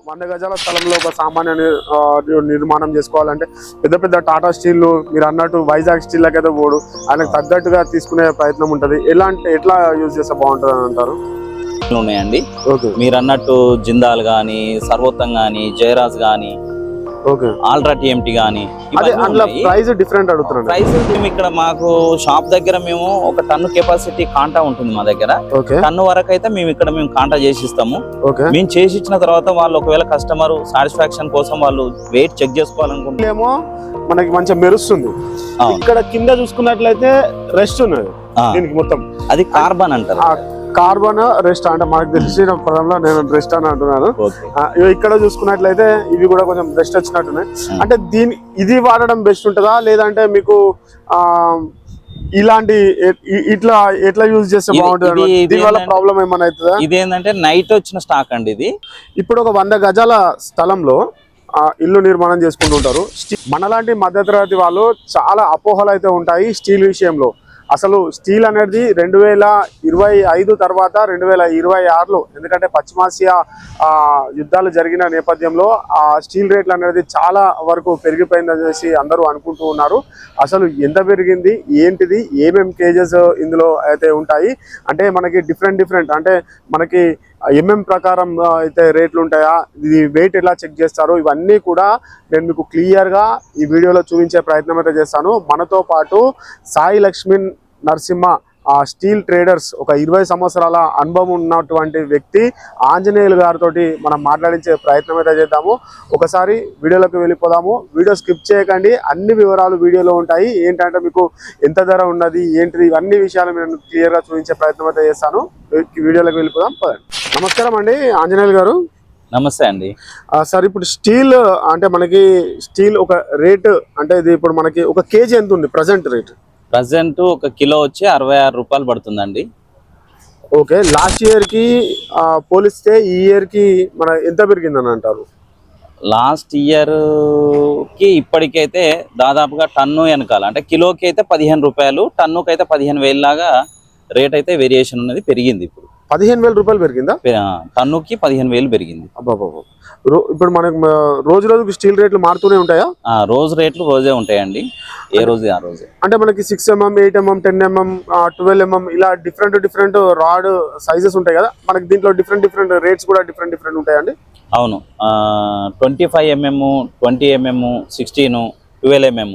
100 గజాల స్థలంలో ఒక సామాన్య నిర్మాణం చేసుకోవాలంటే పెద్ద పెద్ద టాటా స్టీల్ మీరు అన్నట్టు వైజాగ్ స్టీల్ లకైతే పోడు ఆయనకు తగ్గట్టుగా తీసుకునే ప్రయత్నం ఉంటుంది. ఎట్లా యూజ్ చేస్తే బాగుంటుంది అని అంటారు? ఉన్నాయండి. మీరు అన్నట్టు జిందాల్ గానీ, సర్వోత్తం గానీ, జయరాజ్ గానీ, ఆల్ట్రా టిఎంటి గానీ, ప్రైస్ డిఫరెంట్ అడుగుతున్నాను. ప్రైస్ ఇక్కడ మాకు షాప్ దగ్గర మేము ఒక టన్ను కెపాసిటీ కాంటా ఉంటుంది మా దగ్గర. టన్ను వరకు అయితే మేము ఇక్కడ కాంటా చేసి ఇస్తాము. మేము చేసి ఇచ్చిన తర్వాత వాళ్ళు ఒకవేళ కస్టమర్ సాటిస్ఫాక్షన్ కోసం వాళ్ళు వెయిట్ చెక్ చేసుకోవాలనుకుంటేమో మనకి మంచిగా మెరుస్తుంది. ఇక్కడ కింద చూసుకున్నట్లయితే రెస్ట్ ఉన్నది దీనికి మొత్తం. అది కార్బన్ అంటారు. కార్బన్ రెస్ట్ అంటే మనకు తెలిసిన పదంలో నేను రెస్ట్ అని అంటున్నాను. ఇక్కడ చూసుకున్నట్లయితే ఇవి కూడా కొంచెం రెస్ట్ వచ్చినట్టున్నాయి. అంటే ఇది వాడడం బెస్ట్ ఉంటుందా లేదంటే మీకు ఇలాంటి ఎట్లా యూజ్ చేస్తే బాగుంటుంది? దీనివల్ల ప్రాబ్లం ఏమైనా అవుతుందా? ఇది ఏంటంటే నైట్ వచ్చిన స్టాక్ అండి. ఇది ఇప్పుడు ఒక 100 గజాల స్థలంలో ఇల్లు నిర్మాణం చేసుకుంటుంటారు. మనలాంటి మధ్యతరగతి వాళ్ళు చాలా అపోహలు అయితే ఉంటాయి స్టీల్ విషయంలో. అసలు స్టీల్ అనేది 2025 తర్వాత 2026లో, ఎందుకంటే పశ్చిమాసియా యుద్ధాలు జరిగిన నేపథ్యంలో ఆ స్టీల్ రేట్లు అనేది చాలా వరకు పెరిగిపోయిందనేసి అందరూ అనుకుంటూ ఉన్నారు. అసలు ఎంత పెరిగింది, ఏంటిది, ఏమేమి కేజెస్ ఇందులో అయితే ఉంటాయి అంటే మనకి డిఫరెంట్ అంటే మనకి ప్రకారం అయితే రేట్లు ఉంటాయా, ఇది వెయిట్ ఎలా చెక్ చేస్తారు, ఇవన్నీ కూడా నేను మీకు క్లియర్గా ఈ వీడియోలో చూపించే ప్రయత్నం అయితే చేస్తాను. మనతో పాటు సాయి లక్ష్మీ నరసింహ స్టీల్ ట్రేడర్స్ ఒక 20 సంవత్సరాల అనుభవం ఉన్నటువంటి వ్యక్తి ఆంజనేయులు గారితో మనం మాట్లాడించే ప్రయత్నం అయితే చేద్దాము. ఒకసారి వీడియోలోకి వెళ్ళిపోదాము. వీడియో స్కిప్ చేయకండి, అన్ని వివరాలు వీడియోలో ఉంటాయి. ఏంటంటే మీకు ఎంత ధర ఉన్నది ఏంటిది ఇవన్నీ విషయాలు నేను క్లియర్గా చూపించే ప్రయత్నం అయితే చేస్తాను. వీడియోలోకి వెళ్ళిపోదాం. నమస్కారం అండి ఆంజనేయులు గారు. నమస్తే అండి సార్. ఇప్పుడు స్టీల్ అంటే మనకి స్టీల్ ఒక రేటు అంటే ఇది ఇప్పుడు మనకి ఒక కేజీ ఎంత ఉంది ప్రజెంట్ రేట్? ప్రజెంట్ ఒక కిలో వచ్చి 66 రూపాయలు పడుతుందండి. ఓకే, లాస్ట్ ఇయర్ కి పోలిస్తే ఈ ఇయర్ కి మన ఎంత పెరిగిందని అంటారు? లాస్ట్ ఇయర్ కి ఇప్పటికైతే దాదాపుగా టన్ను వెనకాల అంటే కిలోకి అయితే 15 రూపాయలు, టన్నుకి అయితే 15,000 లాగా రేట్ అయితే వేరియేషన్ ఉన్నది, పెరిగింది. ఇప్పుడు 15,000 రూపాయలు పెరిగిందా? టన్నుకి 15,000 పెరిగింది. ఇప్పుడు మనకు రోజుకి స్టీల్ రేట్లు మారుతూనే ఉంటాయా? రోజు రేట్లు రోజే ఉంటాయండి, ఏ రోజు ఆ రోజే. అంటే మనకి 6 mm, 8 mm, 10 mm, 12 mm ఇలా డిఫరెంట్ రాడ్ సైజెస్ ఉంటాయి కదా, మనకి దీంట్లో డిఫరెంట్ రేట్స్ కూడా డిఫరెంట్ ఉంటాయండి. అవును, 25 mm, 20 mm, 16, 12 mm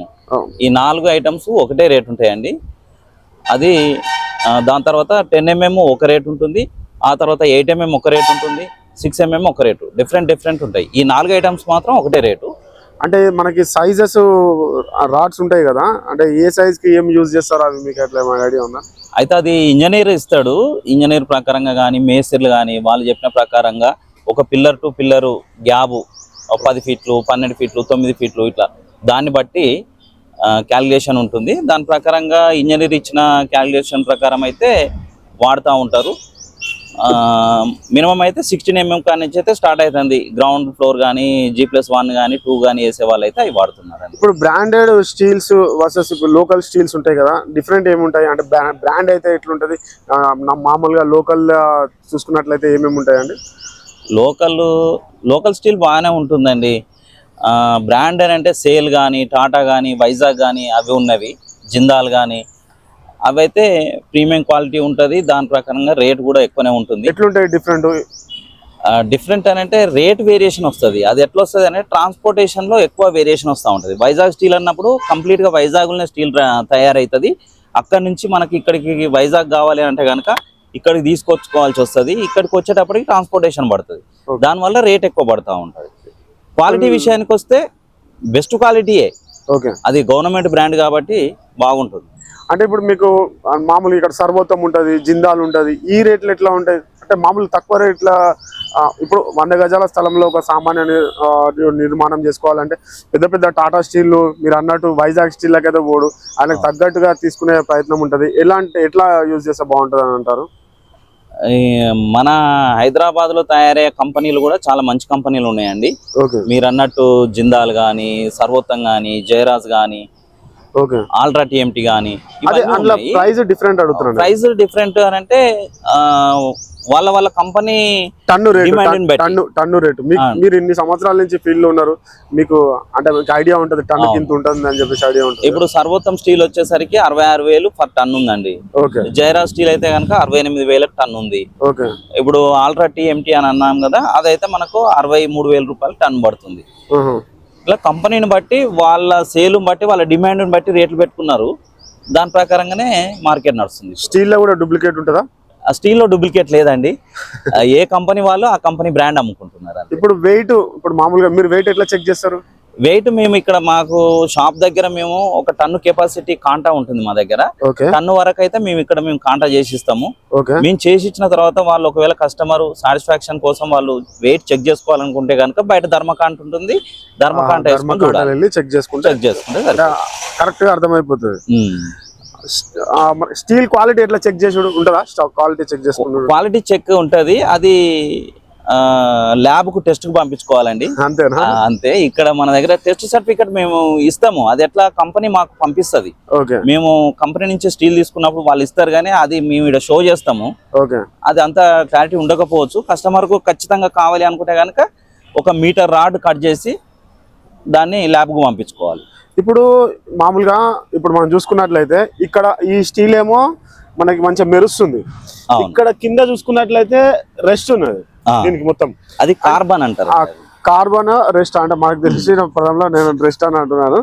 ఈ 4 ఐటమ్స్ ఒకటే రేట్ ఉంటాయండి. అది దాని తర్వాత 10 mm ఒక రేట్ ఉంటుంది, ఆ తర్వాత 8 mm ఒక రేట్ ఉంటుంది, 6 mm ఒక రేటు, డిఫరెంట్ ఉంటాయి. ఈ 4 ఐటమ్స్ మాత్రం ఒకటే రేటు. అంటే మనకి సైజెస్ రాడ్స్ ఉంటాయి కదా, అంటే ఏ సైజ్ కి ఏం యూజ్ చేస్తారో అవి మీకు ఎట్లా ఐడియా ఉందా? అయితే అది ఇంజనీర్ ఇస్తాడు. ఇంజనీర్ ప్రకారంగా కానీ మేస్త్రీలు కానీ వాళ్ళు చెప్పిన ప్రకారంగా ఒక పిల్లర్ టు పిల్లరు గ్యాబు 10 ఫీట్లు, 12 ఫీట్లు, 9 ఫీట్లు ఇట్లా దాన్ని బట్టి క్యాలిక్యులేషన్ ఉంటుంది. దాని ప్రకారంగా ఇంజనీర్ ఇచ్చిన క్యాలిక్యులేషన్ ప్రకారం అయితే వాడుతూ ఉంటారు. మినిమం అయితే 16 mm కాడి నుంచి అయితే స్టార్ట్ అవుతుంది. గ్రౌండ్ ఫ్లోర్ కానీ, G+1 కానీ 2 కానీ వేసే వాళ్ళు అయితే అవి వాడుతున్నారు. ఇప్పుడు బ్రాండెడ్ స్టీల్స్ వర్సెస్ ఇప్పుడు లోకల్ స్టీల్స్ ఉంటాయి కదా, డిఫరెంట్ ఏముంటాయి అంటే బ్రాండ్ అయితే ఎట్లుంటుంది, మామూలుగా లోకల్ చూసుకున్నట్లయితే ఏమేమి ఉంటాయండి? లోకల్ స్టీల్ బాగానే ఉంటుందండి. బ్రాండ్ అంటే సేల్ కానీ, టాటా కానీ, వైజాగ్ కానీ అవి ఉన్నవి, జిందాల్ కానీ అవైతే ప్రీమియం క్వాలిటీ ఉంటుంది. దాని ప్రకారంగా రేట్ కూడా ఎక్కువనే ఉంటుంది. ఎట్లుంటాయి డిఫరెంట్ అని అంటే రేట్ వేరియేషన్ వస్తుంది. అది ఎట్లా వస్తుంది అంటే ట్రాన్స్పోర్టేషన్లో ఎక్కువ వేరియేషన్ వస్తూ ఉంటుంది. వైజాగ్ స్టీల్ అన్నప్పుడు కంప్లీట్గా వైజాగ్లోనే స్టీల్ తయారవుతుంది. అక్కడ నుంచి మనకి ఇక్కడికి వైజాగ్ కావాలి అంటే కనుక ఇక్కడికి తీసుకొచ్చుకోవాల్సి వస్తుంది. ఇక్కడికి వచ్చేటప్పటికి ట్రాన్స్పోర్టేషన్ పడుతుంది, దానివల్ల రేట్ ఎక్కువ పడుతూ ఉంటుంది. క్వాలిటీ విషయానికి వస్తే బెస్ట్ క్వాలిటీయే. ఓకే, అది గవర్నమెంట్ బ్రాండ్ కాబట్టి బాగుంటుంది. అంటే ఇప్పుడు మీకు మామూలు ఇక్కడ సర్వోత్తం ఉంటుంది, జిందాల్ ఉంటుంది, ఈ రేట్లు ఎట్లా ఉంటాయి అంటే మామూలు తక్కువ రేట్ల? ఇప్పుడు 100 గజాల స్థలంలో ఒక సామాన్య నిర్మాణం చేసుకోవాలంటే పెద్ద పెద్ద టాటా స్టీల్ మీరు అన్నట్టు వైజాగ్ స్టీల్ లకైతే పోడు ఆయనకు తగ్గట్టుగా తీసుకునే ప్రయత్నం ఉంటుంది. ఎట్లా యూజ్ చేస్తే బాగుంటుంది అని అంటారు? మన హైదరాబాద్ లో తయారయ్యే కంపెనీలు కూడా చాలా మంచి కంపెనీలు ఉన్నాయండి. మీరు అన్నట్టు జిందాల్ గానీ, సర్వోత్తం గానీ, జయరాజ్ గానీ, ఆల్ట్రా టిఎంటి గానీ ప్రైస్ డిఫరెంట్ అడుగుతున్నాను. ప్రైస్ డిఫరెంట్ అని అంటే వాళ్ళ కంపెనీ టన్ను రేటు డిమాండ్ బట్టి. టన్ను రేటు మీరు ఇన్ని సంవత్సరాల నుంచి ఫీల్డ్ లో ఉన్నారు, మీకు అంటే మీకు ఐడియా ఉంటుంది టన్ను కింద ఉంటుంది అని చెప్పేసి ఐడియా ఉంటుంది. ఇప్పుడు సర్వోత్తమ్ స్టీల్ వచ్చేసరికి 66,000 పర్ టన్ ఉందండి. ఓకే. జైరా స్టీల్ అయితే కనుక 68,000 టన్ ఉంది. ఓకే. ఇప్పుడు ఆల్ట్రా టీఎంటీ అని అన్నాం కదా, అదైతే మనకు 63,000 రూపాయలు టన్ పడుతుంది. ఇలా కంపెనీని బట్టి వాళ్ళ సేలు బట్టి వాళ్ళ డిమాండ్ బట్టి రేట్లు పెట్టుకున్నారు. దాని ప్రకారంగానే మార్కెట్ నడుస్తుంది. స్టీల్ లో కూడా డూప్లికేట్ ఉంటుందా? ఆ స్టీల్ లో డూప్లికేట్ లేదండి. ఏ కంపెనీ వాళ్ళు ఆ కంపెనీ బ్రాండ్ అమ్ముకుంటున్నారు. ఇప్పుడు వెయిట్, ఇప్పుడు మామూలుగా మీరు వెయిట్ ఎట్లా చెక్ చేస్తారు? వెయిట్ మేము ఇక్కడ మాకు షాప్ దగ్గర మేము ఒక టన్ను కెపాసిటీ కాంటా ఉంటుంది మా దగ్గర. టన్ను వరకు అయితే మేము కాంటా చేసి ఇస్తాము. మేము చేసి ఇచ్చిన తర్వాత వాళ్ళు ఒకవేళ కస్టమర్ సాటిస్ఫాక్షన్ కోసం వాళ్ళు వెయిట్ చెక్ చేసుకోవాలనుకుంటే కనుక బయట ధర్మకాంట ఉంటుంది, ధర్మకాంట చెక్ చేసుకుంటే కరెక్ట్ గా అర్థమైపోతుంది. స్టీల్ క్వాలిటీ ఎట్లా చెక్ చేసి ఉంటుందా? క్వాలిటీ చెక్ చేసుకుంటారు. క్వాలిటీ చెక్ ఉంటది, అది ల్యాబ్ కు టెస్ట్ కు పంపించుకోవాలండి. అంతేనా? అంతే. ఇక్కడ మన దగ్గర టెస్ట్ సర్టిఫికేట్ మేము ఇస్తాము, అది ఎట్లా కంపెనీ మాకు పంపిస్తుంది. మేము కంపెనీ నుంచి స్టీల్ తీసుకున్నప్పుడు వాళ్ళు ఇస్తారు, కానీ అది మేము ఇక్కడ షో చేస్తాము. అది అంత క్లారిటీ ఉండకపోవచ్చు. కస్టమర్ కు ఖచ్చితంగా కావాలి అనుకుంటే కనుక 1 మీటర్ రాడ్ కట్ చేసి దాన్ని ల్యాబ్ కు పంపించుకోవాలి. ఇప్పుడు మామూలుగా ఇప్పుడు మనం చూసుకున్నట్లయితే ఇక్కడ ఈ స్టీల్ ఏమో మనకి మంచిగా మెరుస్తుంది, ఇక్కడ కింద చూసుకున్నట్లయితే రెస్ట్ ఉన్నది దీనికి మొత్తం. అది కార్బన్ అంటారు. కార్బన్ రెస్ట్ అంటే మనకు తెలిసిన పదంలో నేను రెస్ట్ అని అంటున్నాను.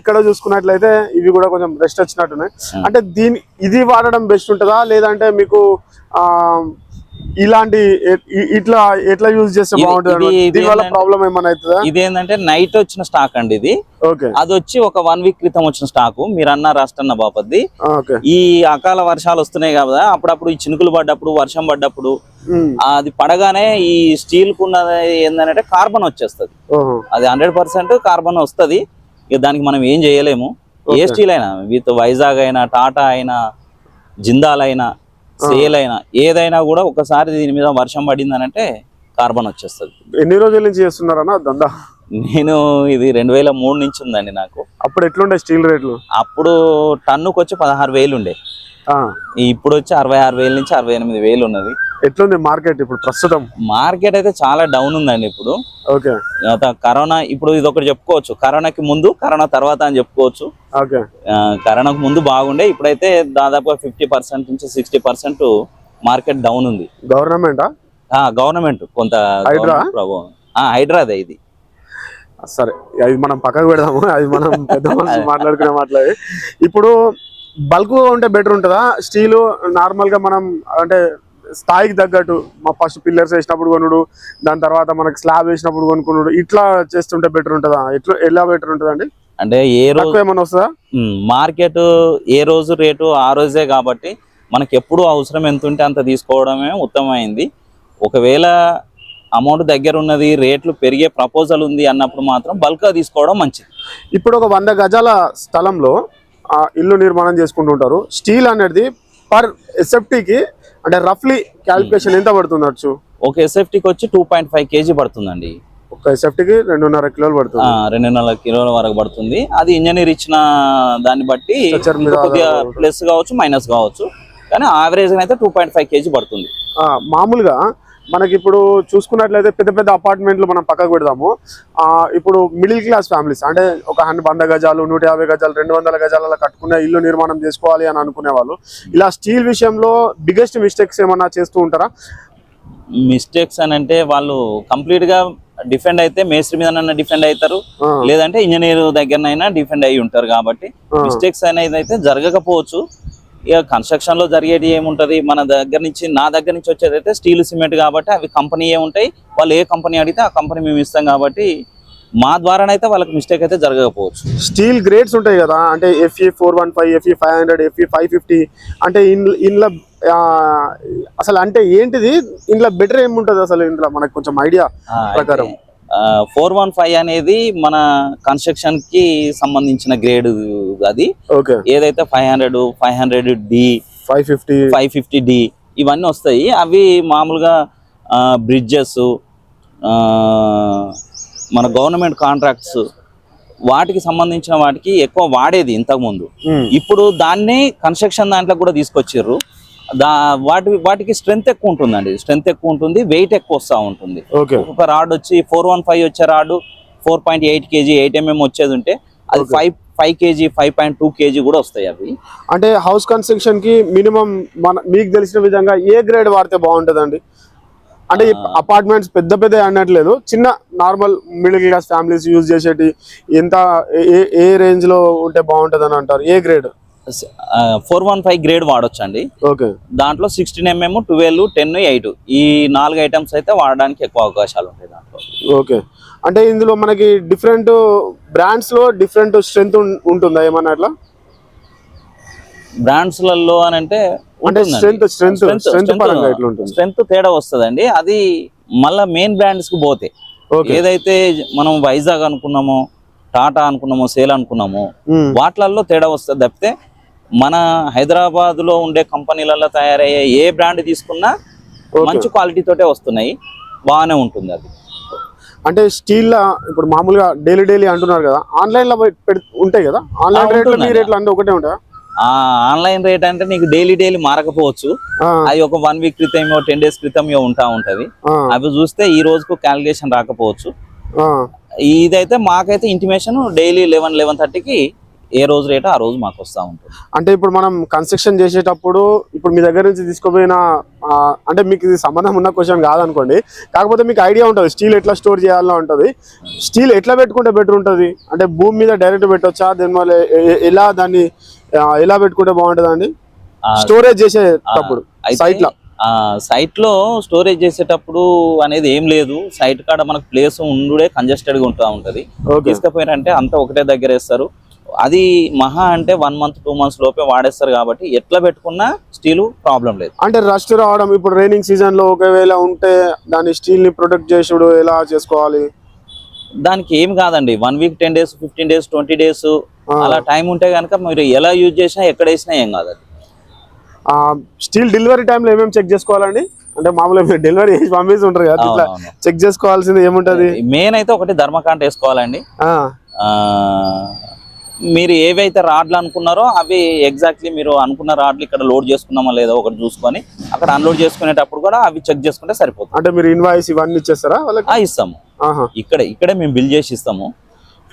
ఇక్కడ చూసుకున్నట్లయితే ఇవి కూడా కొంచెం రెస్ట్ వచ్చినట్టున్నాయి. అంటే ఇది వాడడం బెస్ట్ ఉంటుందా, లేదంటే మీకు ఇలాంటి ఇట్లా ఎట్లా యూజ్ చేస్తే బాగుంటుంది? దీనివల్ల ప్రాబ్లం ఏమైనా అవుతుందా? ఇదేంటంటే నైట్ వచ్చిన స్టాక్ అండి ఇది. అది వచ్చి ఒక 1 వీక్ క్రితం వచ్చిన స్టాక్. మీరు అన్న రాష్ట్రన్న బాపద్ది. ఈ అకాల వర్షాలు వస్తున్నాయి కదా, అప్పుడప్పుడు ఈ చినుకులు పడ్డప్పుడు, వర్షం పడ్డప్పుడు అది పడగానే ఈ స్టీల్ కు ఉన్నది ఏంటంటే కార్బన్ వచ్చేస్తుంది. అది 100% కార్బన్ వస్తుంది. ఇక దానికి మనం ఏం చేయలేము. ఏ స్టీల్ అయినా, విత్ వైజాగ్ అయినా, టాటా అయినా, జిందాల్ అయినా, సేల్ అయినా, ఏదైనా కూడా ఒకసారి దీని మీద వర్షం పడింది అంటే కార్బన్ వచ్చేస్తుంది. ఎన్ని రోజుల నుంచి చేస్తున్నారన్నా దందా? నేను ఇది 2003 నుంచి ఉందండి నాకు. అప్పుడు ఎట్లుండే స్టీల్ రేట్లు? అప్పుడు టన్నుకు వచ్చి 16,000 ఉండే. ఇప్పుడు వచ్చి 66,000 నుంచి 68,000 ఉన్నది. ఎట్లుంది మార్కెట్ ఇప్పుడు ప్రస్తుతం? మార్కెట్ అయితే చాలా డౌన్ ఉందండి ఇప్పుడు. కరోనా ఇప్పుడు ఇది ఒకటి చెప్పుకోవచ్చు, కరోనాకి ముందు కరోనా తర్వాత అని చెప్పుకోవచ్చు. కరోనాకు ముందు బాగుండే, ఇప్పుడైతే దాదాపుగా 50% నుంచి 60% మార్కెట్ డౌన్ ఉంది. గవర్నమెంట్ కొంత హైడ్రాదే ఇది. సరే, అది మనం పక్కకు పెడదాము, అది మనం పెద్ద మనిషి మాట్లాడుకునే మాట్లాడి. ఇప్పుడు బల్క్ ఉంటే బెటర్ ఉంటుందా స్టీలు? నార్మల్ గా మనం అంటే స్థాయికి తగ్గట్టు మా ఫస్ట్ పిల్లర్స్ వేసినప్పుడు కొనుడు, దాని తర్వాత మనకి స్లాబ్ వేసినప్పుడు కొనుక్కున్నాడు, ఇట్లా చేస్తుంటే బెటర్ ఉంటుందా? ఎలా బెటర్ ఉంటుందండి? అంటే ఏ రోజు ఏమైనా వస్తుందా? మార్కెట్ ఏ రోజు రేటు ఆ రోజే కాబట్టి మనకి ఎప్పుడు అవసరం ఎంత ఉంటే అంత తీసుకోవడమే ఉత్తమమైంది. ఒకవేళ అమౌంట్ దగ్గర ఉన్నది, రేట్లు పెరిగే ప్రపోజల్ ఉంది అన్నప్పుడు మాత్రం బల్క్ గా తీసుకోవడం మంచిది. ఇప్పుడు ఒక 100 గజాల స్థలంలో ఇల్లు నిర్మాణం చేసుకుంటుంటారు. స్టీల్ అనేది పర్ ఎస్ఎఫ్టీకి అంటే రఫ్లీ క్యాలిక్యులేషన్ ఎంత పడుతుండొచ్చు? ఒక ఎస్ఎఫ్టీకి వచ్చి 2.5 kg పడుతుందండి. ఒక ఎస్ఎఫ్టీకి 2.5 కిలోలు పడుతుంది. 2.5 కిలోల వరకు పడుతుంది. అది ఇంజనీర్ ఇచ్చిన దాన్ని బట్టి కొద్దిగా ప్లస్ కావచ్చు, మైనస్ కావచ్చు, కానీ యావరేజ్ అయితే 2.5 kg పడుతుంది. మామూలుగా మనకి ఇప్పుడు చూసుకున్నట్లయితే పెద్ద పెద్ద అపార్ట్మెంట్లు మనం పక్కకు పెడదాము. ఇప్పుడు మిడిల్ క్లాస్ ఫ్యామిలీస్ అంటే ఒక 100 గజాలు, 150 గజాలు, 200 గజాల కట్టుకునే ఇల్లు నిర్మాణం చేసుకోవాలి అని అనుకునే వాళ్ళు ఇలా స్టీల్ విషయంలో బిగ్గెస్ట్ మిస్టేక్స్ ఏమన్నా చేస్తూ ఉంటారా? మిస్టేక్స్ అని అంటే వాళ్ళు కంప్లీట్ గా డిఫెండ్ అయితే మేస్త్రి మీద డిఫెండ్ అవుతారు, లేదంటే ఇంజనీర్ దగ్గరనైనా డిఫెండ్ అయి ఉంటారు. కాబట్టి మిస్టేక్స్ అనేది అయితే జరగకపోవచ్చు. ఇక కన్స్ట్రక్షన్ లో జరిగేది ఏముంటది, మన దగ్గర నుంచి నా దగ్గర నుంచి వచ్చేది అయితే స్టీల్ సిమెంట్ కాబట్టి అవి కంపెనీ ఉంటాయి. వాళ్ళు ఏ కంపెనీ అడిగితే ఆ కంపెనీ మేము ఇస్తాం కాబట్టి మా ద్వారానైతే వాళ్ళకి మిస్టేక్ అయితే జరగకపోవచ్చు. స్టీల్ గ్రేడ్స్ ఉంటాయి కదా, అంటే FE 415, FE 500, FE 550, అంటే ఇందులో అసలు అంటే ఏంటిది, ఇందులో బెటర్ ఏముంటది అసలు? ఇందులో మనకు కొంచెం ఐడియా ప్రకారం 415 అనేది మన కన్స్ట్రక్షన్ కి సంబంధించిన గ్రేడ్. అది ఏదైతే 500, 500D, 550D ఇవన్నీ వస్తాయి. అవి మామూలుగా బ్రిడ్జెస్, మన గవర్నమెంట్ కాంట్రాక్ట్స్ వాటికి సంబంధించిన వాటికి ఎక్కువ వాడేది ఇంతకు ముందు. ఇప్పుడు దాన్ని కన్స్ట్రక్షన్ దాంట్లో కూడా తీసుకొచ్చారు. వాటికి స్ట్రెంత్ ఎక్కువ ఉంటుందండి, స్ట్రెంత్ ఎక్కువ ఉంటుంది, వెయిట్ ఎక్కువ వస్తూ ఉంటుంది. ఓకే. ఒక రాడ్ వచ్చి 415 వచ్చే రాడ్ 4.8 kg 8 mm వచ్చేది ఉంటే అది 5 kg 5.2 kg కూడా వస్తాయి అవి. అంటే హౌస్ కన్స్ట్రక్షన్ కి మినిమం మీకు తెలిసిన విధంగా ఏ గ్రేడ్ వాడితే బాగుంటుందండి? అంటే అపార్ట్మెంట్స్ పెద్ద పెద్ద అనట్లేదు, చిన్న normal middle class families use చేసేటి ఎంత ఏ రేంజ్ లో ఉంటే బాగుంటుంది అని అంటారు? A grade? 415 గ్రేడ్ వాడొచ్చు అండి. ఓకే. దాంట్లో 16 mm 12 10 8 ఈ 4 ఐటమ్స్ అయితే వాడడానికి ఎక్కువ అవకాశాలు ఉంటాయి దాంట్లో. ఓకే. అంటే ఇందులో మనకి డిఫరెంట్ బ్రాండ్స్ లో డిఫరెంట్ స్ట్రెంత్ ఉంటుందా ఏమన్నా అట్లా? బ్రాండ్స్లలో అని అంటే స్ట్రెంత్ తేడా వస్తుందండి. అది మళ్ళా మెయిన్ బ్రాండ్స్ కి పోతే ఏదైతే మనం వైజాగ్ అనుకున్నామో, టాటా అనుకున్నామో, సేల్ అనుకున్నామో వాటిలలో తేడా వస్తుంది తప్పితే మన హైదరాబాద్ లో ఉండే కంపెనీలలో తయారయ్యే ఏ బ్రాండ్ తీసుకున్నా మంచి క్వాలిటీ తోటే వస్తున్నాయి, బాగానే ఉంటుంది అది. అంటే స్టీల్ ఇప్పుడు మామూలుగా డైలీ అంటున్నారు కదా, ఆన్లైన్ లో ఉంటాయి కదా, ఆన్లైన్ రేట్లు మీ రేట్లు అంటే ఒకటే ఉంటాయా? ఆన్లైన్ రేట్ అంటే నీకు డైలీ మారకపోవచ్చు, అది ఒక 1 week క్రితం 10 days క్రితం ఉంటది. అవి చూస్తే ఈ రోజుకు క్యాలిక్యులేషన్ రాకపోవచ్చు. ఇదైతే మాకైతే ఇంటిమేషన్ డైలీ 11-11:30కి ఏ రోజు రేట్ ఆ రోజు మాకు వస్తూ ఉంటుంది. అంటే ఇప్పుడు మనం కన్స్ట్రక్షన్ చేసేటప్పుడు ఇప్పుడు మీ దగ్గర నుంచి తీసుకుపోయిన అంటే మీకు ఇది సంబంధం ఉన్న క్వశ్చన్ కాదనుకోండి, కాకపోతే మీకు ఐడియా ఉంటుంది స్టీల్ ఎట్లా స్టోర్ చేయాలో ఉంటుంది. స్టీల్ ఎట్లా పెట్టుకుంటే బెటర్ ఉంటుంది అంటే భూమి మీద డైరెక్ట్ పెట్టొచ్చా, దానివల్ల ఎలా దాన్ని ఎలా పెట్టుకుంటే బాగుంటుంది అండి స్టోరేజ్ చేసేటప్పుడు? సైట్ లో స్టోరేజ్ చేసేటప్పుడు అనేది ఏం లేదు, సైట్ కాడ మనకు ప్లేస్ ఉండే కంజెస్టెడ్ గా ఉంటది. తీసుకపోయారంటే అంతా ఒకటే దగ్గర వేస్తారు, అది మహా అంటే 1 month 2 months లోపే వాడేస్తారు కాబట్టి ఎట్లా పెట్టుకున్నా స్టీల్ ప్రాబ్లం లేదు. అంటే రస్ట్ రావడం ఇప్పుడు రైనింగ్ సీజన్ లో ఒకవేళ ఉంటే దాని స్టీల్ ని ప్రొటెక్ట్ చేసుడు ఎలా చేసుకోవాలి? దానికి ఏం కాదండి, 1 week 10 days 15 days 20 days అలా టైం ఉంటే కనుక మీరు ఎలా యూజ్ చేసినా ఎక్కడ వేసినా ఏం కాదు. స్టీల్ డెలివరీ టైంలో ఏమేమి చెక్ చేసుకోవాలండి? అంటే మామూలుగా డెలివరీ చేసి పంపిస్తూ ఉంటారు కదా, ఇట్లా చెక్ చేసుకోవాల్సింది ఏముంటది? మెయిన్ అయితే ఒకటి ధర్మకాంట వేసుకోవాలండి. మీరు ఏవైతే రాడ్లు అనుకున్నారో అవి ఎగ్జాక్ట్లీ మీరు అనుకున్న రాడ్లు ఇక్కడ లోడ్ చేసుకున్నామా లేదా ఒకటి చూసుకొని అక్కడ అన్లోడ్ చేసుకునేటప్పుడు కూడా అవి చెక్ చేసుకుంటే సరిపోతుంది. అంటే మీరు ఇన్వాయిస్ ఇవన్నీ ఇచ్చేస్తారా? ఇస్తాము, ఇక్కడే మేము బిల్ చేసి ఇస్తాము.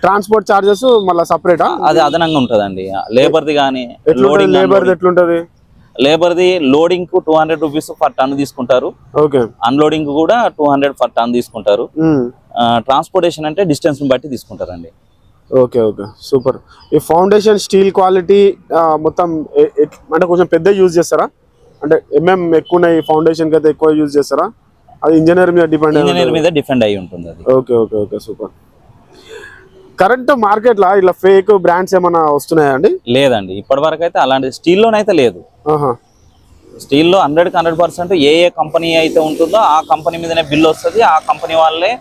ట్రాన్స్పోర్ట్ చార్జెస్ మళ్ళీ సపరేటా? అది అదనంగా ఉంటది. లేబర్ది కానీ లేబర్ది ఎట్లుంటది? లేబర్ది లోడింగ్ కు 200 rupees per ton తీసుకుంటారు, అన్లోడింగ్ కూడా 200 per ton తీసుకుంటారు. ట్రాన్స్పోర్టేషన్ అంటే డిస్టెన్స్ ని బట్టి తీసుకుంటారండి. Okay okay super. ఈ ఫౌండేషన్ స్టీల్ క్వాలిటీ మొత్తం అంటే కొంచెం పెద్ద యూజ్ చేస్తారా? అంటే ఎక్కువ ఉన్నాయి ఫౌండేషన్ కి అయితే ఎక్కువ యూజ్ చేస్తారా? అది ఇంజనీర్ మీద డిపెండ్ అయి ఉంటుంది అది. Okay okay okay super. Current market లో ఇట్లా ఫేక్ బ్రాండ్స్ ఏమైనా వస్తున్నాయా అండి? లేదండి, ఇప్పటి వరకు అయితే అలాంటి స్టీల్లోనైతే లేదు. స్టీల్లో 100% ఏ కంపెనీ అయితే ఉంటుందో ఆ కంపెనీ మీదనే బిల్ వస్తుంది. ఆ కంపెనీ వాళ్ళే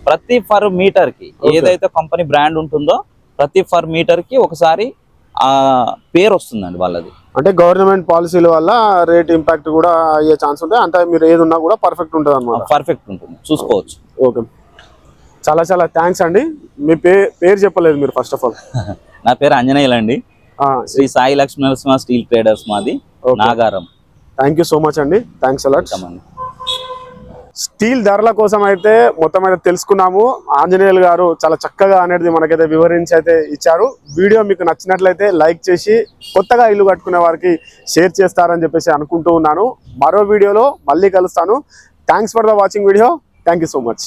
ప్రతి ఫర్ మీటర్ కి ఏదైతే కంపెనీ బ్రాండ్ ఉంటుందో ప్రతి ఫర్ మీటర్ కి ఒకసారి ఆ పేరు వస్తుందండి వాళ్ళది. అంటే గవర్నమెంట్ పాలసీల వల్ల రేట్ ఇంపాక్ట్ కూడా అయ్యే ఛాన్స్ ఉంటుంది. అంటే మీరు ఏది ఉన్నా కూడా పర్ఫెక్ట్ ఉంటుంది అన్నమాట. పర్ఫెక్ట్ ఉంటుంది, చూసుకోవచ్చు. ఓకే, చాలా చాలా థ్యాంక్స్ అండి. మీ పేరు చెప్పలేదు మీరు ఫస్ట్ ఆఫ్ ఆల్. నా పేరు ఆంజనేయులు అండి, శ్రీ సాయి లక్ష్మీ నరసింహ స్టీల్ ట్రేడర్స్ మాది Nagaram. Thank you so much అండి, థ్యాంక్స్ అలాట్. స్టీల్ ధరల కోసం అయితే మొత్తం అయితే తెలుసుకున్నాము. ఆంజనేయులు గారు చాలా చక్కగా అనేది మనకైతే వివరించి అయితే ఇచ్చారు. వీడియో మీకు నచ్చినట్లయితే లైక్ చేసి కొత్తగా ఇల్లు కట్టుకునే వారికి షేర్ చేస్తారని చెప్పేసి అనుకుంటూ ఉన్నాను. మరో వీడియోలో మళ్ళీ కలుస్తాను. Thanks for the watching video. Thank you so much.